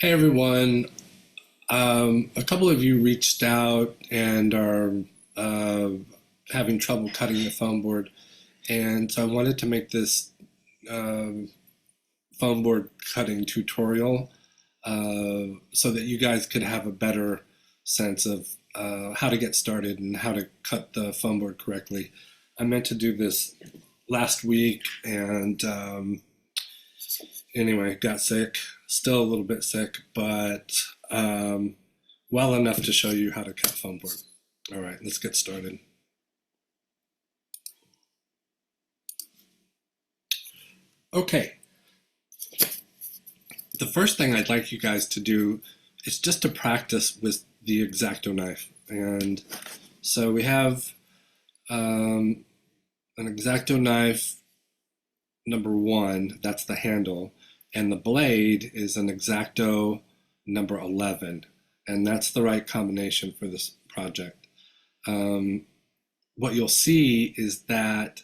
Hey everyone. A couple of you reached out and are uh, having trouble cutting the foam board, and so I wanted to make this um foam board cutting tutorial so that you guys could have a better sense of how to get started and how to cut the foam board correctly. I meant to do this last week, and anyway, got sick. Still a little bit sick, but um, well enough to show you how to cut foam board. All right, let's get started. Okay, the first thing I'd like you guys to do is just to practice with the X-Acto knife. And so we have um, an X-Acto knife number 1, that's the handle, and the blade is an X-Acto number 11, and that's the right combination for this project. What you'll see is that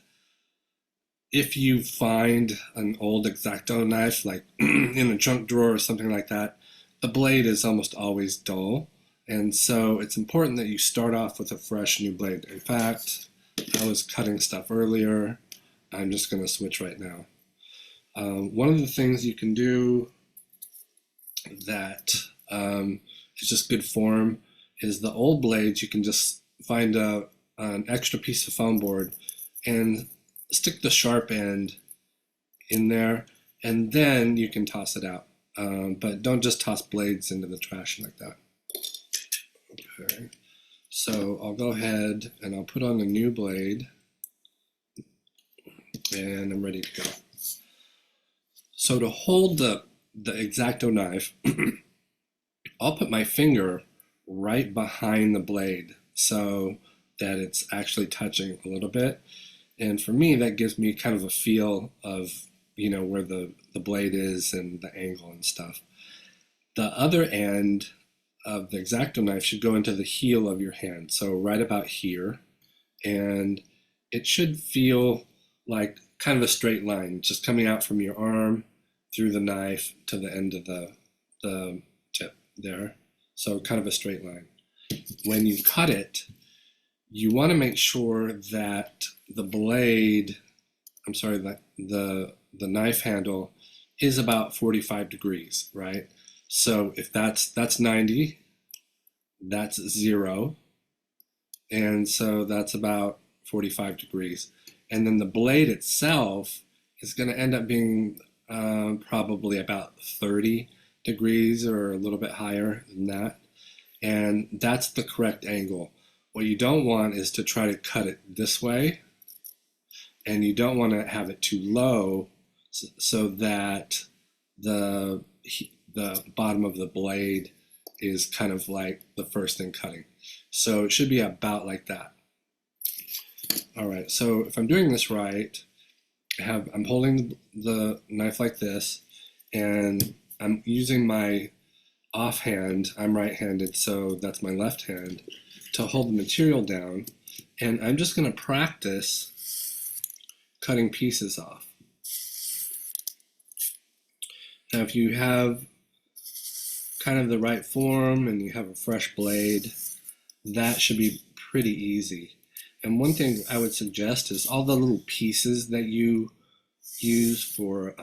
if you find an old X-Acto knife, like in a junk drawer or something like that, the blade is almost always dull. And so it's important that you start off with a fresh new blade. In fact, I was cutting stuff earlier. I'm just going to switch right now. One of the things you can do that is just good form is the old blades. You can just find an extra piece of foam board and stick the sharp end in there, and then you can toss it out. But don't just toss blades into the trash like that. Okay, so I'll go ahead and I'll put on a new blade, and I'm ready to go. So to hold the X-Acto knife, I'll put my finger right behind the blade so that it's actually touching a little bit. And for me, that gives me kind of a feel of, where the blade is and the angle and stuff. The other end of the X-Acto knife should go into the heel of your hand, so right about here. And it should feel like kind of a straight line, just coming out from your arm through the knife to the end of the tip there. So kind of a straight line. When you cut it, you want to make sure that the blade, I'm sorry, that the knife handle is about 45 degrees, right? So if that's 90, that's 0, and so that's about 45 degrees. And then the blade itself is going to end up being probably about 30 degrees or a little bit higher than that. And that's the correct angle. What you don't want is to try to cut it this way, and you don't want to have it too low so that the bottom of the blade is kind of like the first thing cutting. So it should be about like that. All right, so if I'm doing this right, I'm holding the knife like this, and I'm using my offhand. I'm right-handed, so that's my left hand, to hold the material down, and I'm just going to practice cutting pieces off. Now, if you have kind of the right form and you have a fresh blade, that should be pretty easy. And one thing I would suggest is all the little pieces that you use for,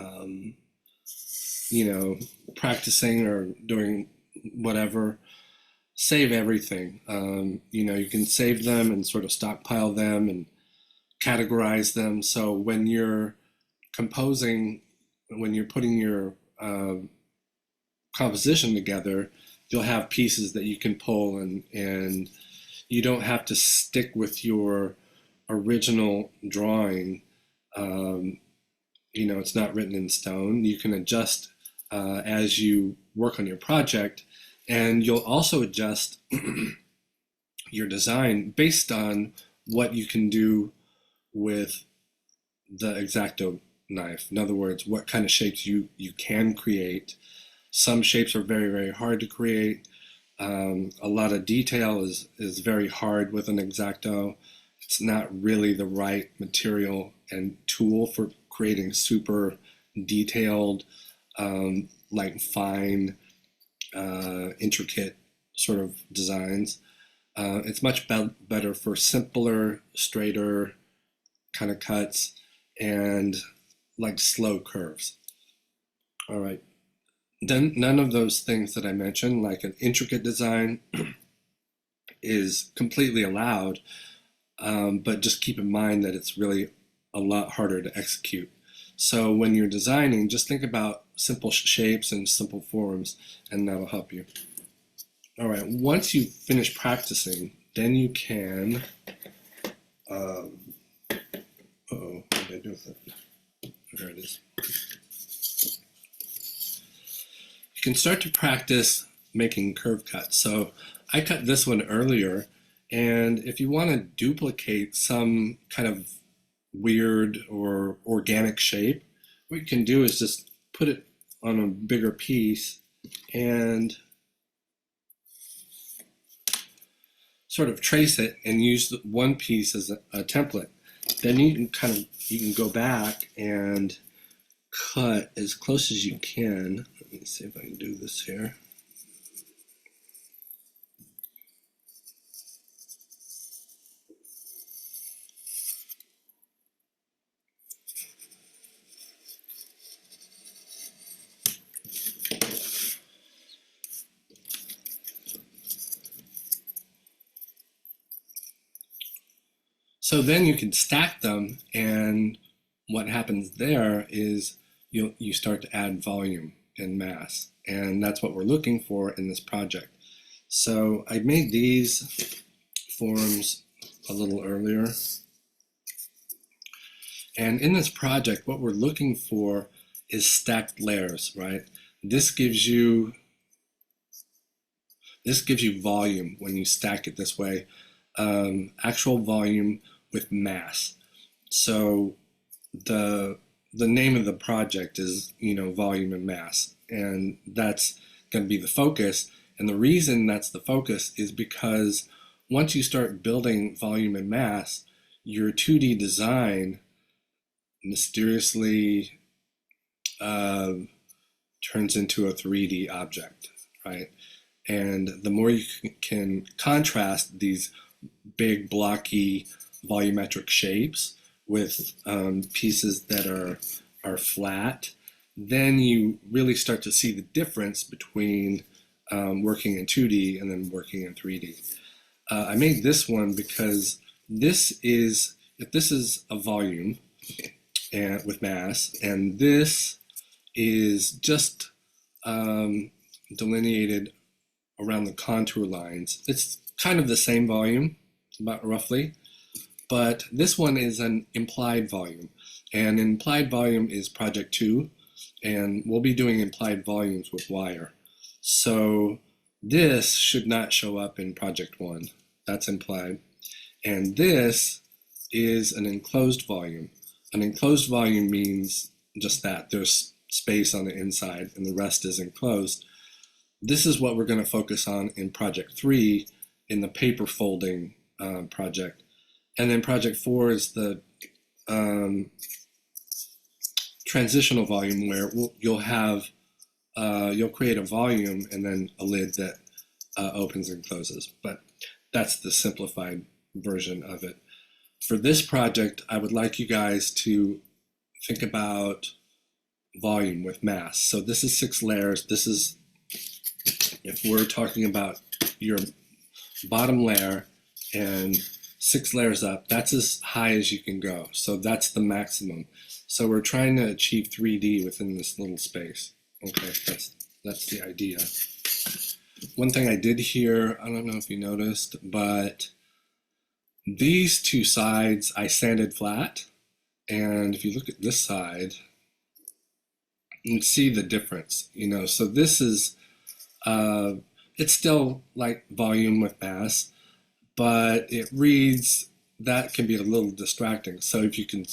practicing or doing whatever, save everything. You can save them and sort of stockpile them and categorize them. So when you're composing, when you're putting your composition together, you'll have pieces that you can pull, and you don't have to stick with your original drawing. It's not written in stone. You can adjust as you work on your project, and you'll also adjust your design based on what you can do with the X-Acto knife. In other words, what kind of shapes you can create. Some shapes are very, very hard to create. A lot of detail is very hard with an X-Acto. It's not really the right material and tool for creating super detailed, like fine intricate sort of designs. It's much better for simpler, straighter kind of cuts and like slow curves. All right. Then none of those things that I mentioned, like an intricate design, is completely allowed, but just keep in mind that it's really a lot harder to execute. So when you're designing, just think about simple shapes and simple forms, and that'll help you. All right, once you finish practicing, then you can, uh-oh, what did I do with it? There it is. You can start to practice making curve cuts. So I cut this one earlier, and if you want to duplicate some kind of weird or organic shape, what you can do is just put it on a bigger piece and sort of trace it and use one piece as a template. Then you can go back and cut as close as you can. Let me see if I can do this here. So then you can stack them, and what happens there is you start to add volume and mass, and that's what we're looking for in this project. So I made these forms a little earlier, and in this project what we're looking for is stacked layers, right? This gives you volume when you stack it this way, actual volume with mass. So the name of the project is, volume and mass, and that's going to be the focus. And the reason that's the focus is because once you start building volume and mass, your 2D design mysteriously turns into a 3D object, right? And the more you can contrast these big blocky volumetric shapes with pieces that are flat, then you really start to see the difference between working in 2D and then working in 3D. I made this one because if this is a volume and with mass, and this is just delineated around the contour lines. It's kind of the same volume, about roughly, but this one is an implied volume, and implied volume is project 2, and we'll be doing implied volumes with wire. So this should not show up in project 1. That's implied. And this is an enclosed volume. An enclosed volume means just that. There's space on the inside and the rest is enclosed. This is what we're going to focus on in project 3 in the paper folding project. And then project 4 is the transitional volume, where you'll create a volume and then a lid that opens and closes. But that's the simplified version of it. For this project, I would like you guys to think about volume with mass. So this is 6 layers. This is, if we're talking about your bottom layer and 6 layers up, that's as high as you can go. So that's the maximum. So we're trying to achieve 3D within this little space. Okay, that's the idea. One thing I did here, I don't know if you noticed, but these 2 sides I sanded flat. And if you look at this side, you can see the difference, So this is, it's still like volume with mass, but it reads, that can be a little distracting. So if you can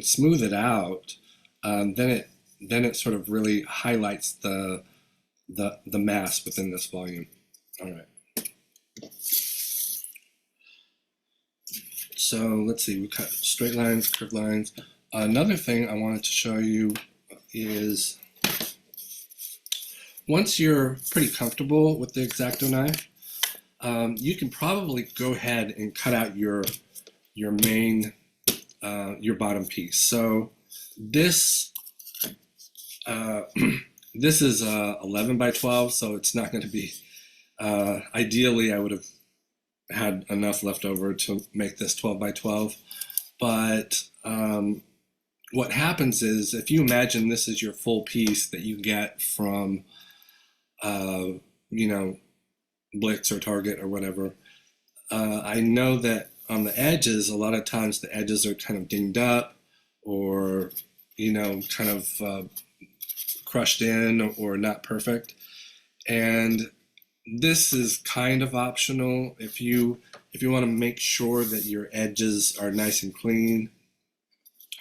smooth it out, then it sort of really highlights the mass within this volume. All right. So let's see, we cut straight lines, curved lines. Another thing I wanted to show you is once you're pretty comfortable with the X-Acto knife, you can probably go ahead and cut out your main your bottom piece. So this this is 11 by 12, so it's not going to be. Ideally, I would have had enough left over to make this 12 by 12, but what happens is, if you imagine this is your full piece that you get from, you know, Blix or Target or whatever, I know that on the edges, a lot of times the edges are kind of dinged up, or, you know, kind of crushed in or not perfect. And this is kind of optional. If you want to make sure that your edges are nice and clean,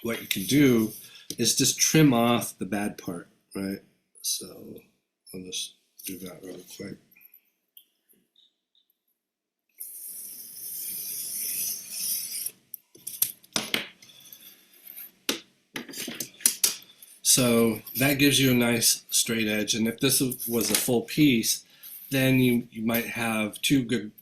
what you can do is just trim off the bad part, right? So I'll just do that really quick. So that gives you a nice straight edge, and if this was a full piece, then you might have two good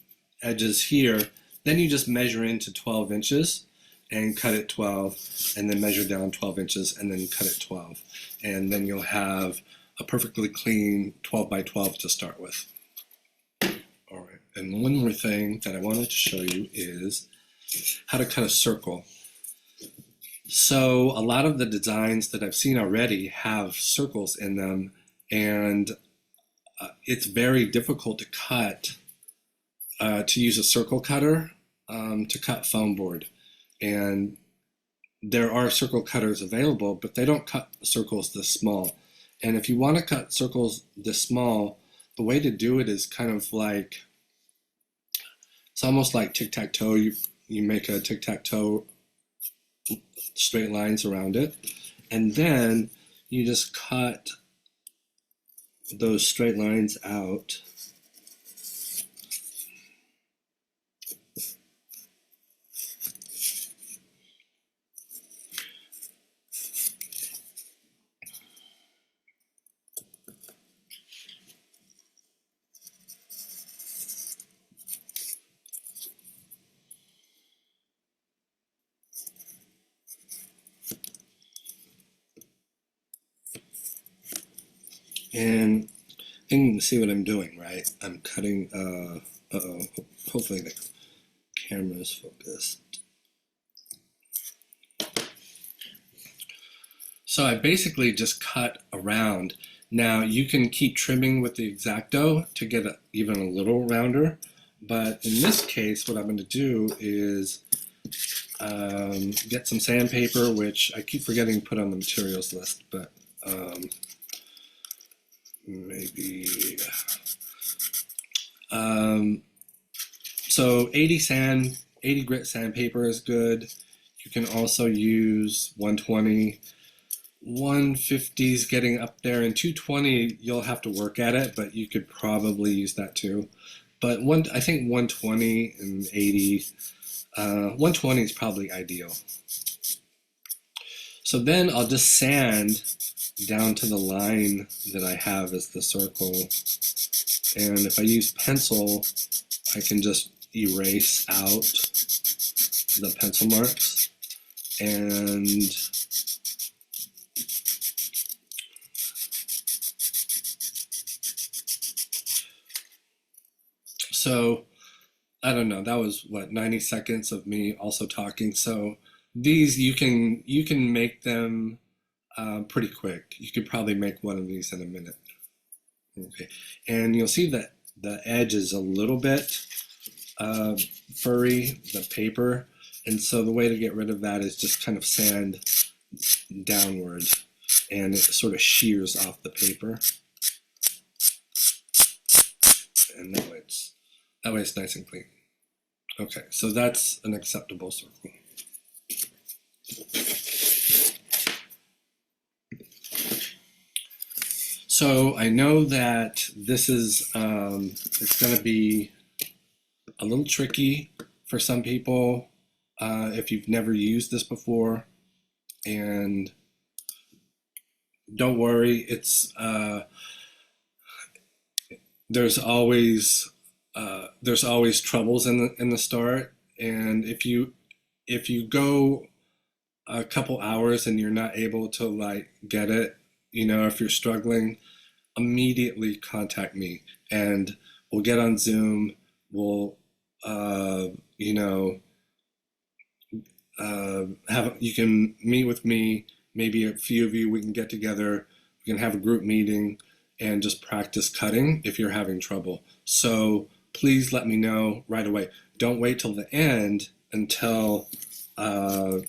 edges here. Then you just measure into 12 inches and cut it 12, and then measure down 12 inches and then cut it 12. And then you'll have a perfectly clean 12 by 12 to start with. All right, and one more thing that I wanted to show you is how to cut a circle. So a lot of the designs that I've seen already have circles in them, and it's very difficult to cut, to use a circle cutter to cut foam board. And there are circle cutters available, but they don't cut circles this small. And if you want to cut circles this small, the way to do it is kind of like, it's almost like tic-tac-toe. You make a tic-tac-toe, straight lines around it, and then you just cut those straight lines out. And you can see what I'm doing, right? I'm cutting, hopefully the camera is focused. So I basically just cut around. Now you can keep trimming with the X-Acto to get even a little rounder, but in this case, what I'm going to do is get some sandpaper, which I keep forgetting to put on the materials list, but maybe, so 80 grit sandpaper is good. You can also use 120, 150 is getting up there, and 220 you'll have to work at it, but you could probably use that too. But I think 120 and 80, 120 is probably ideal. So then I'll just sand down to the line that I have as the circle, and if I use pencil, I can just erase out the pencil marks, and so I don't know, that was what, 90 seconds of me also talking. So these you can make them pretty quick. You could probably make one of these in a minute. Okay, and you'll see that the edge is a little bit furry, the paper, and so the way to get rid of that is just kind of sand downward, and it sort of shears off the paper, and that way it's nice and clean. Okay, so that's an acceptable circle. So I know that this is, it's going to be a little tricky for some people if you've never used this before, and don't worry, there's always troubles in the start, and if you go a couple hours and you're not able to like get it, you know, if you're struggling, immediately contact me and we'll get on Zoom. We'll, you know, have you can meet with me. Maybe a few of you we can get together. We can have a group meeting and just practice cutting if you're having trouble. So please let me know right away. Don't wait till the end until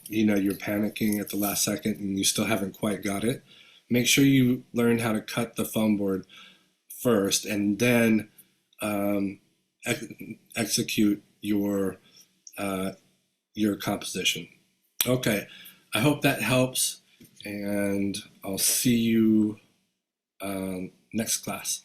you know you're panicking at the last second and you still haven't quite got it. Make sure you learn how to cut the foam board first, and then um, ex execute uh, your composition. Okay, I hope that helps, and I'll see you next class.